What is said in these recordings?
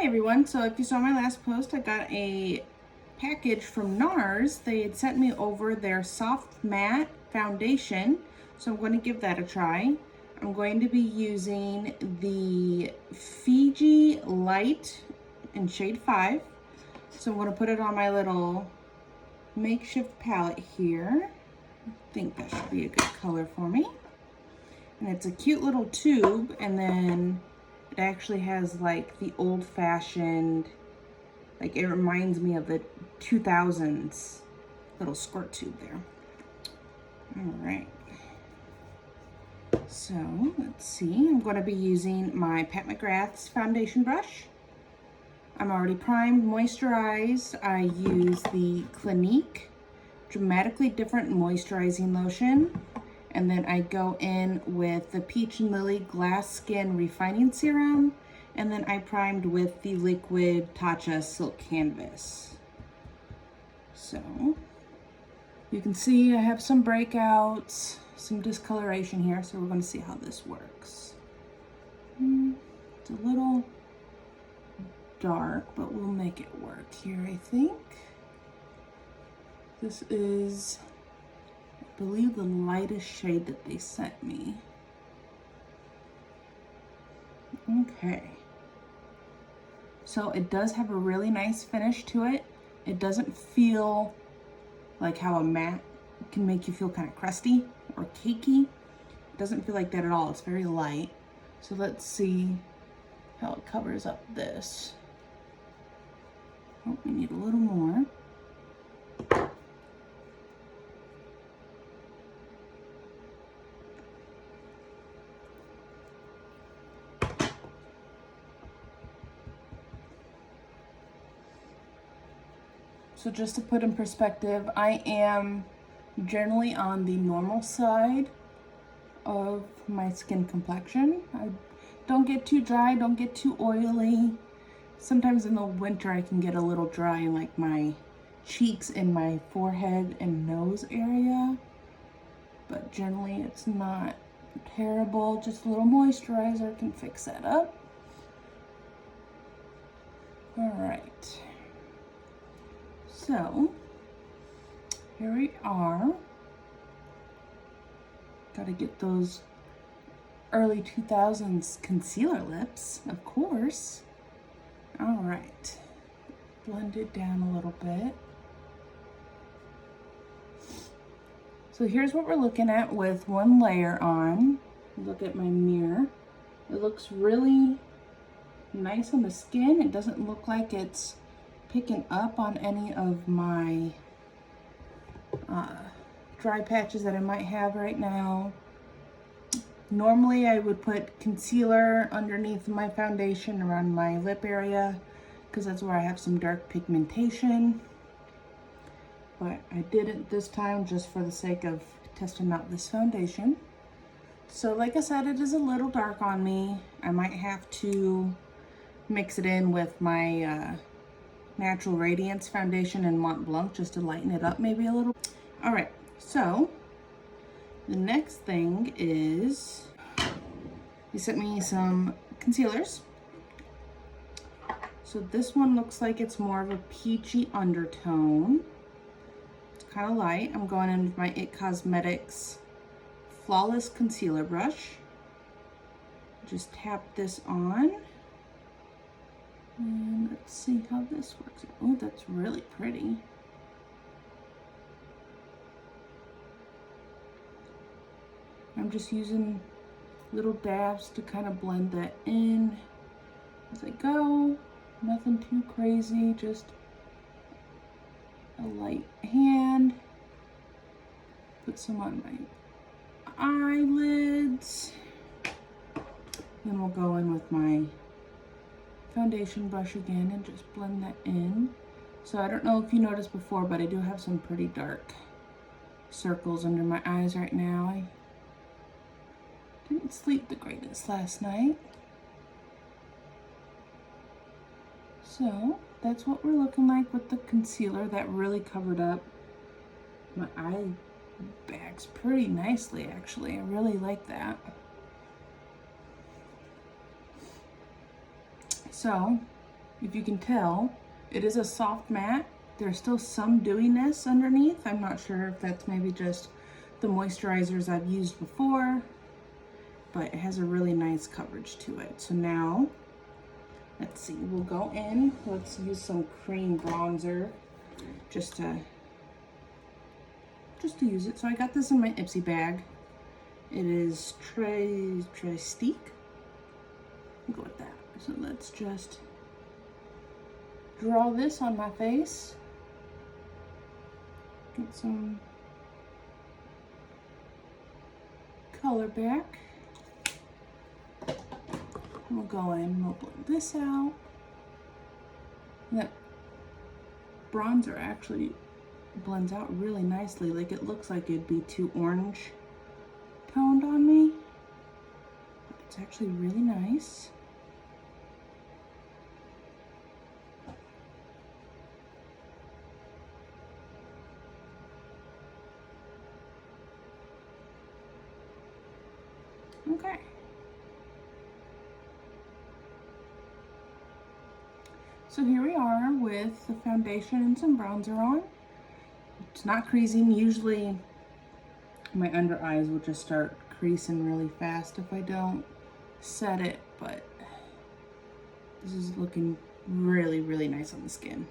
Hi everyone, so if you saw my last post, I got a package from Nars. They had sent me over their soft matte foundation, so I'm going to give that a try. I'm going to be using the Fiji Light in shade 5. So I'm going to put it on my little makeshift palette here. I think that should be a good color for me. And it's a cute little tube, and then it actually has like the old-fashioned, like it reminds me of the 2000s little squirt tube there. All right. So let's see, I'm going to be using my Pat McGrath's foundation brush. I'm already primed, moisturized. I use the Clinique Dramatically Different Moisturizing Lotion. And then I go in with the Peach and Lily Glass Skin Refining Serum. And then I primed with the liquid Tatcha Silk Canvas. So you can see I have some breakouts, some discoloration here. So we're going to see how this works. It's a little dark, but we'll make it work here, I think. This is, I believe, the lightest shade that they sent me. Okay. So it does have a really nice finish to it. It doesn't feel like how a matte can make you feel kind of crusty or cakey. It doesn't feel like that at all. It's very light. So let's see how it covers up this. Oh, we need a little more. So just to put in perspective, I am generally on the normal side of my skin complexion. I don't get too dry, don't get too oily. Sometimes in the winter I can get a little dry in like my cheeks and my forehead and nose area. But generally it's not terrible. Just a little moisturizer can fix that up. All right. So here we are. Gotta get those early 2000s concealer lips, of course. All right, blend it down a little bit. So here's what we're looking at with one layer on. Look at my mirror. It looks really nice on the skin. It doesn't look like it's picking up on any of my dry patches that I might have right now. Normally I would put concealer underneath my foundation around my lip area because that's where I have some dark pigmentation. But I didn't this time just for the sake of testing out this foundation. So like I said, it is a little dark on me. I might have to mix it in with my Natural Radiance foundation in Mont Blanc just to lighten it up maybe a little. All right, so the next thing is they sent me some concealers. So this one looks like it's more of a peachy undertone. It's kind of light. I'm going in with my It Cosmetics Flawless Concealer Brush. Just tap this on. And let's see how this works. Oh, that's really pretty. I'm just using little dabs to kind of blend that in as I go. Nothing too crazy, just a light hand. Put some on my eyelids. Then we'll go in with my foundation brush again and just blend that in. So I don't know if you noticed before, but I do have some pretty dark circles under my eyes right now. I didn't sleep the greatest last night. So that's what we're looking like with the concealer. That really covered up my eye bags pretty nicely, actually. I really like that. So If you can tell, it is a soft matte. There's still some dewiness underneath. I'm not sure if that's maybe just the moisturizers I've used before, but it has a really nice coverage to it. So now, let's see, we'll go in. Let's use some cream bronzer just to use it. So I got this in my Ipsy bag. It is Trestique. I'll go with that. So let's just draw this on my face. Get some color back. We'll go in, we'll blend this out. That bronzer actually blends out really nicely. Like, it looks like it'd be too orange toned on me, but it's actually really nice. Okay. So here we are with the foundation and some bronzer on. It's not creasing. Usually my under eyes will just start creasing really fast if I don't set it, but this is looking really, really nice on the skin.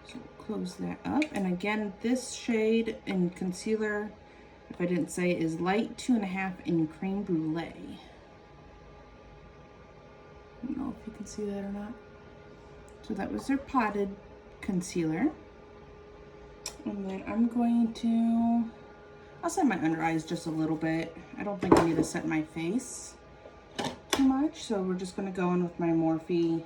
So close that up. And again, this shade in concealer, if I didn't say, is light 2.5 in Cream Brulee. I don't know if you can see that or not. So that was their potted concealer. And then I'm going to, I'll set my under eyes just a little bit. I don't think I need to set my face too much. So we're just going to go in with my Morphe.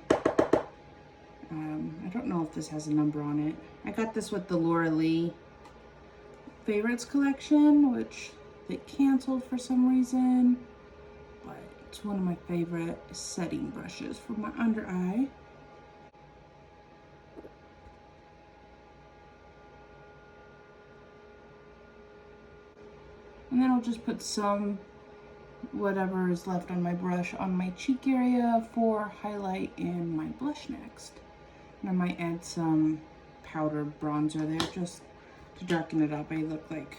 I don't know if this has a number on it. I got this with the Laura Lee Favorites collection, which they canceled for some reason. But it's one of my favorite setting brushes for my under eye. And then I'll just put some, whatever is left on my brush, on my cheek area for highlight and my blush next. And I might add some powder bronzer there just to darken it up. I look like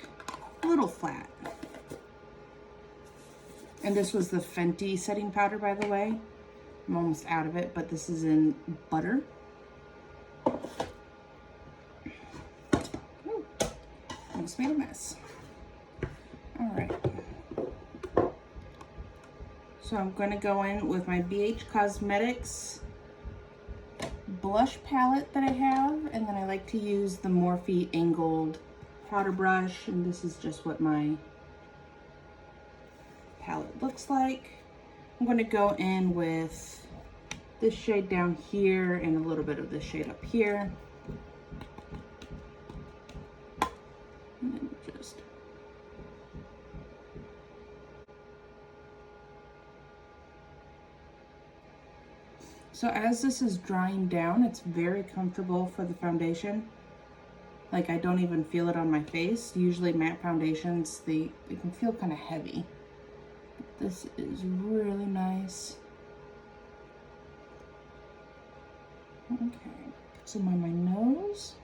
a little flat. And this was the Fenty setting powder, by the way. I'm almost out of it, but this is in Butter. Ooh, almost made a mess. All right. So I'm going to go in with my BH Cosmetics blush palette that I have, and then I like to use the Morphe angled powder brush, and this is just what my palette looks like. I'm going to go in with this shade down here and a little bit of this shade up here, and then just so as this is drying down, it's very comfortable for the foundation. Like, I don't even feel it on my face. Usually matte foundations, they can feel kind of heavy. But this is really nice. Okay, put some on my nose.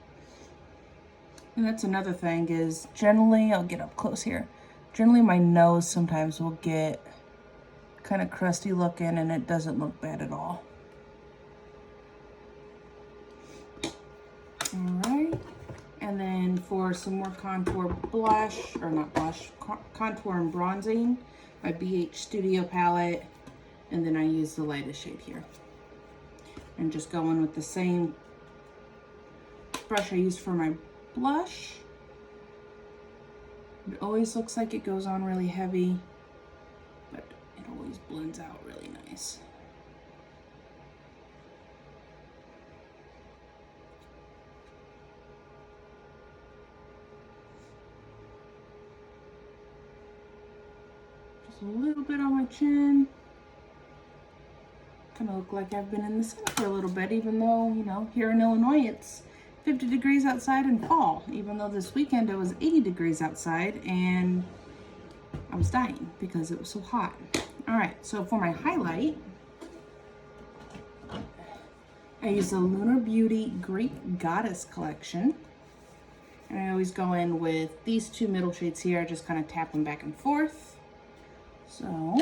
And that's another thing is generally, I'll get up close here. Generally my nose sometimes will get kind of crusty looking and it doesn't look bad at all. All right, and then for some more contour blush, or not blush, contour and bronzing, my BH Studio palette, and then I use the lightest shade here. And just go in with the same brush I used for my blush. It always looks like it goes on really heavy, but it always blends out really nice. A little bit on my chin. Kind of look like I've been in the sun for a little bit, even though, you know, here in Illinois it's 50 degrees outside in fall, even though this weekend it was 80 degrees outside and I was dying because it was so hot. All right, so for my highlight, I use the Lunar Beauty Greek Goddess collection. And I always go in with these two middle shades here. I just kind of tap them back and forth. So,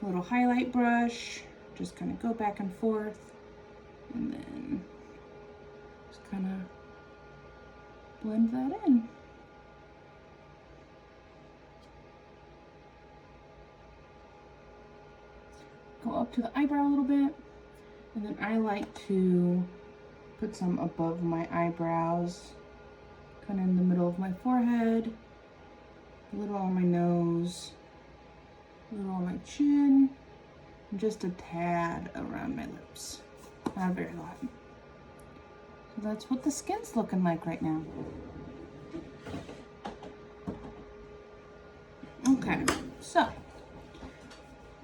little highlight brush, just kind of go back and forth. And then just kind of blend that in. Go up to the eyebrow a little bit. And then I like to put some above my eyebrows, kind of in the middle of my forehead, a little on my nose, a little on my chin, and just a tad around my lips. Not very lot. So that's what the skin's looking like right now. Okay, so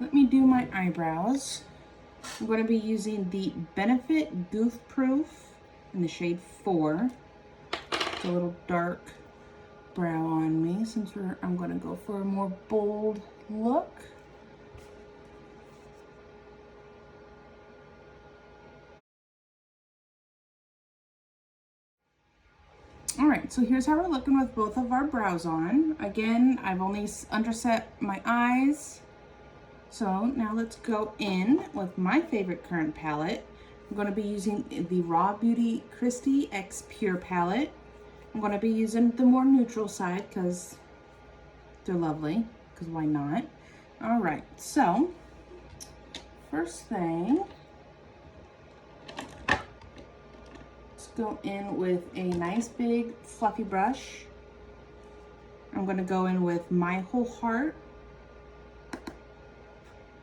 let me do my eyebrows. I'm going to be using the Benefit Goof Proof in the shade 4. It's a little dark brow on me since I'm going to go for a more bold look. Alright, so here's how we're looking with both of our brows on. Again, I've only underset my eyes. So now let's go in with my favorite current palette. I'm going to be using the Raw Beauty Christy X Pure palette. I'm going to be using the more neutral side because they're lovely, because why not? All right, so first thing, let's go in with a nice big fluffy brush. I'm going to go in with My Whole Heart,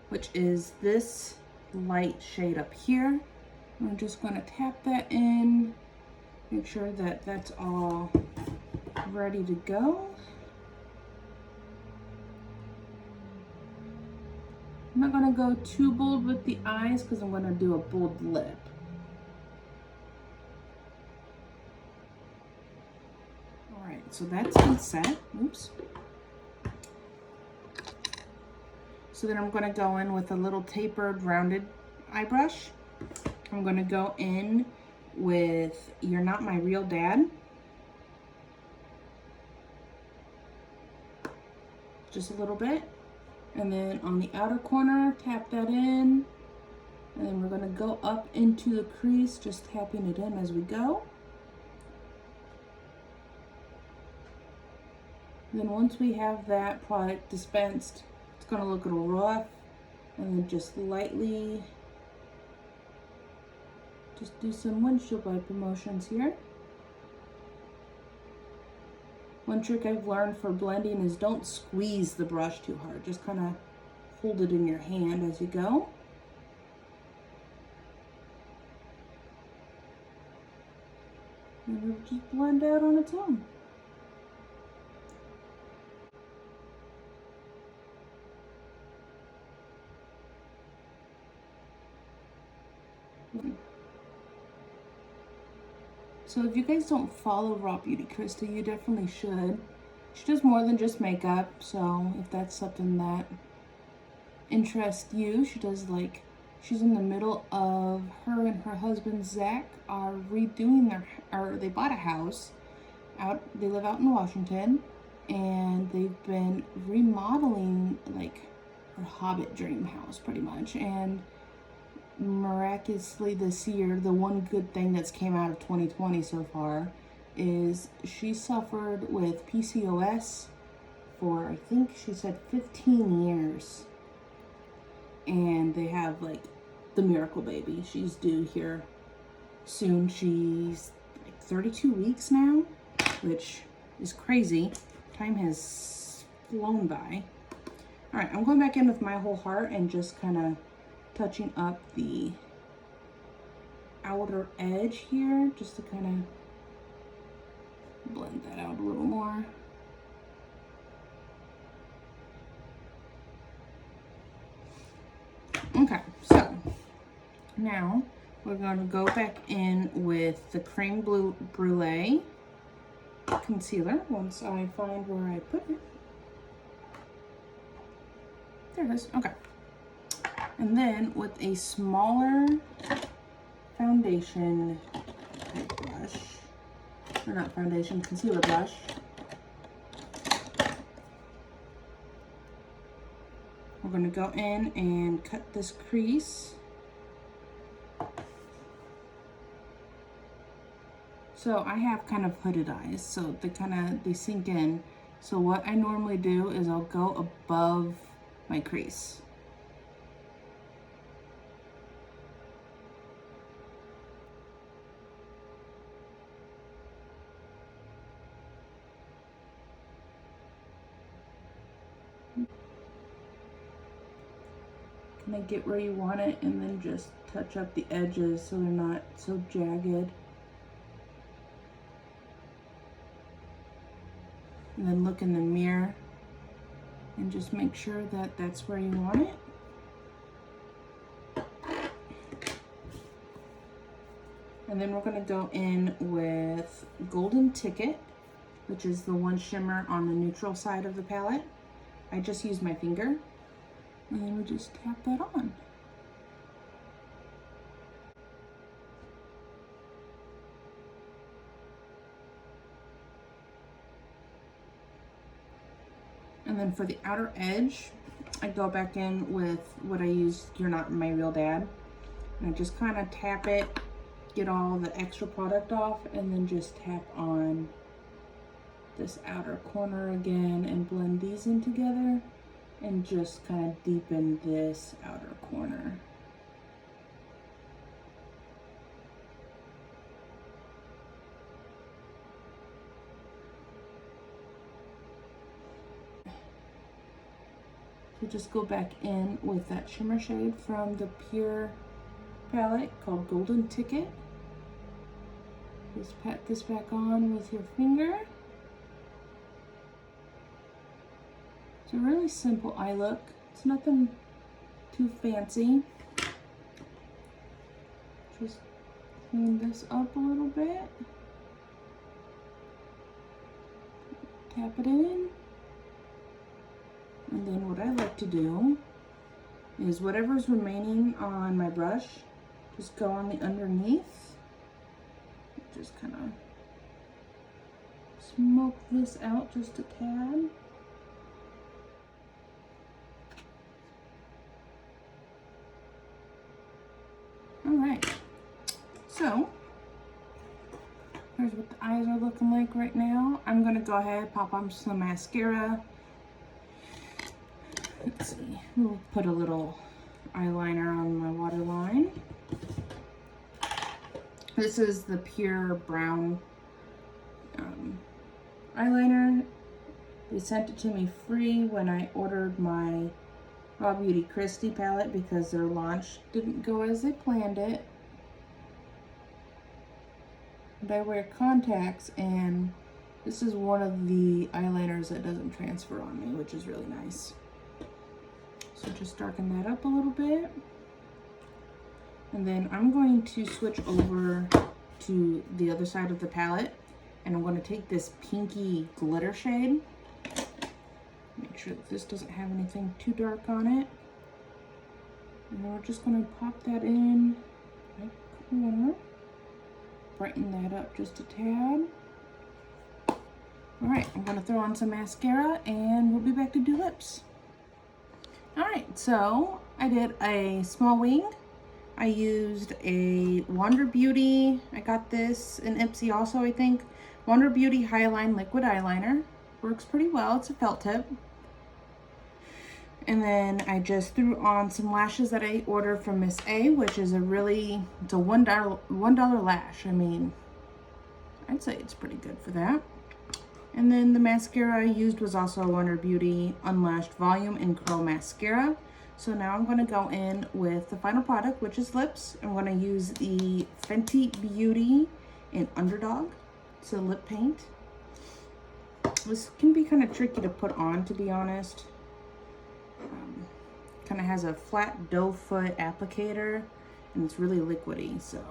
which is this light shade up here. I'm just going to tap that in, make sure that that's all ready to go. I'm not going to go too bold with the eyes because I'm going to do a bold lip. All right, so that's been set. Oops. So then I'm going to go in with a little tapered, rounded eye brush. I'm going to go in with You're Not My Real Dad. Just a little bit. And then on the outer corner, tap that in. And then we're going to go up into the crease, just tapping it in as we go. And then once we have that product dispensed, it's going to look a little rough, and then just lightly just do some windshield wiper motions here. One trick I've learned for blending is don't squeeze the brush too hard. Just kind of hold it in your hand as you go. And it'll just blend out on its own. So if you guys don't follow Raw Beauty Christy, you definitely should. She does more than just makeup, so if that's something that interests you, she does she's in the middle of, her and her husband Zach are redoing they bought a house they live out in Washington, and they've been remodeling her Hobbit dream house pretty much, and miraculously this year, the one good thing that's came out of 2020 so far is she suffered with PCOS for, I think she said 15 years. And they have the miracle baby. She's due here soon. She's 32 weeks now, which is crazy. Time has flown by. All right, I'm going back in with My Whole Heart and just kind of touching up the outer edge here, just to kind of blend that out a little more. Okay, so now we're going to go back in with the Creme Brulee concealer once I find where I put it. There it is. Okay. And then with a smaller foundation type brush, or not foundation, concealer brush, we're going to go in and cut this crease. So I have kind of hooded eyes, so they sink in. So what I normally do is I'll go above my crease. Kind of get where you want it and then just touch up the edges so they're not so jagged. And then look in the mirror and just make sure that that's where you want it. And then we're going to go in with Golden Ticket, which is the one shimmer on the neutral side of the palette. I just use my finger, and then we just tap that on. And then for the outer edge, I go back in with what I used, You're Not My Real Dad. And I just kind of tap it, get all the extra product off, and then just tap on this outer corner again and blend these in together and just kind of deepen this outer corner. So just go back in with that shimmer shade from the Pure palette called Golden Ticket. Just pat this back on with your finger. It's a really simple eye look. It's nothing too fancy. Just clean this up a little bit. Tap it in. And then what I like to do is whatever's remaining on my brush, just go on the underneath. Just kind of smoke this out just a tad. All right, so here's what the eyes are looking like right now. I'm gonna go ahead, pop on some mascara. Let's see, we'll put a little eyeliner on my waterline. This is the Pure Brown eyeliner. They sent it to me free when I ordered my Raw Beauty Christie palette because their launch didn't go as they planned it. And I wear contacts, and this is one of the eyeliners that doesn't transfer on me, which is really nice. So just darken that up a little bit. And then I'm going to switch over to the other side of the palette, and I'm going to take this pinky glitter shade. Make sure that this doesn't have anything too dark on it. And then we're just going to pop that in right corner. Brighten that up just a tad. Alright, I'm going to throw on some mascara and we'll be back to do lips. Alright, so I did a small wing. I used a Wander Beauty, I got this in Ipsy also I think, Wander Beauty Highline Liquid Eyeliner. Works pretty well, it's a felt tip. And then I just threw on some lashes that I ordered from Miss A, which is it's a $1 lash. I mean, I'd say it's pretty good for that. And then the mascara I used was also a Wander Beauty Unlashed Volume and Curl Mascara. So now I'm going to go in with the final product, which is lips. I'm going to use the Fenty Beauty in Underdog. It's a lip paint. This can be kind of tricky to put on, to be honest. Kind of has a flat doe foot applicator, and it's really liquidy, so.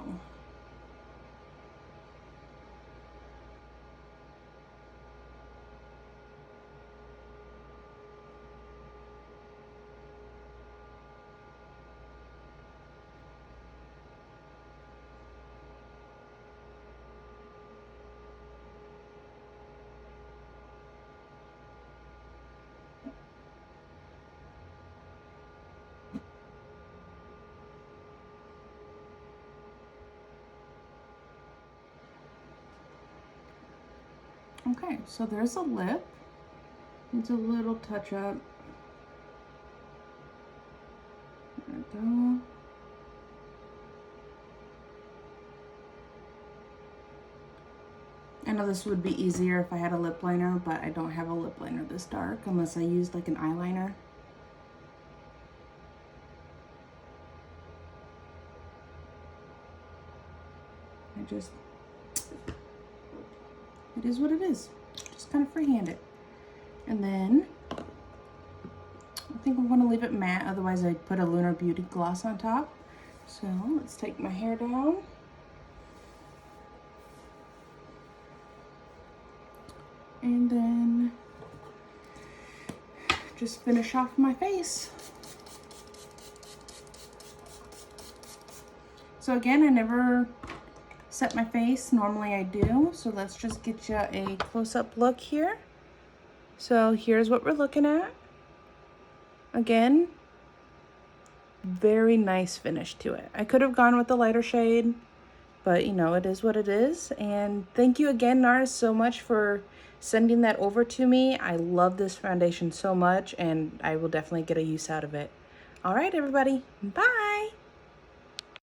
Okay, so there's a lip. Needs a little touch up. There we go. I know this would be easier if I had a lip liner, but I don't have a lip liner this dark unless I used like an eyeliner. It is what it is. Just kind of freehand it. And then I think I'm gonna leave it matte, otherwise I'd put a Lunar Beauty gloss on top. So let's take my hair down. And then just finish off my face. So again, I never set my face. Normally I do. So let's just get you a close-up look here. So here's what we're looking at. Again, very nice finish to it. I could have gone with the lighter shade, but you know, it is what it is. And thank you again, Nars, so much for sending that over to me. I love this foundation so much, and I will definitely get a use out of it. All right, everybody, bye.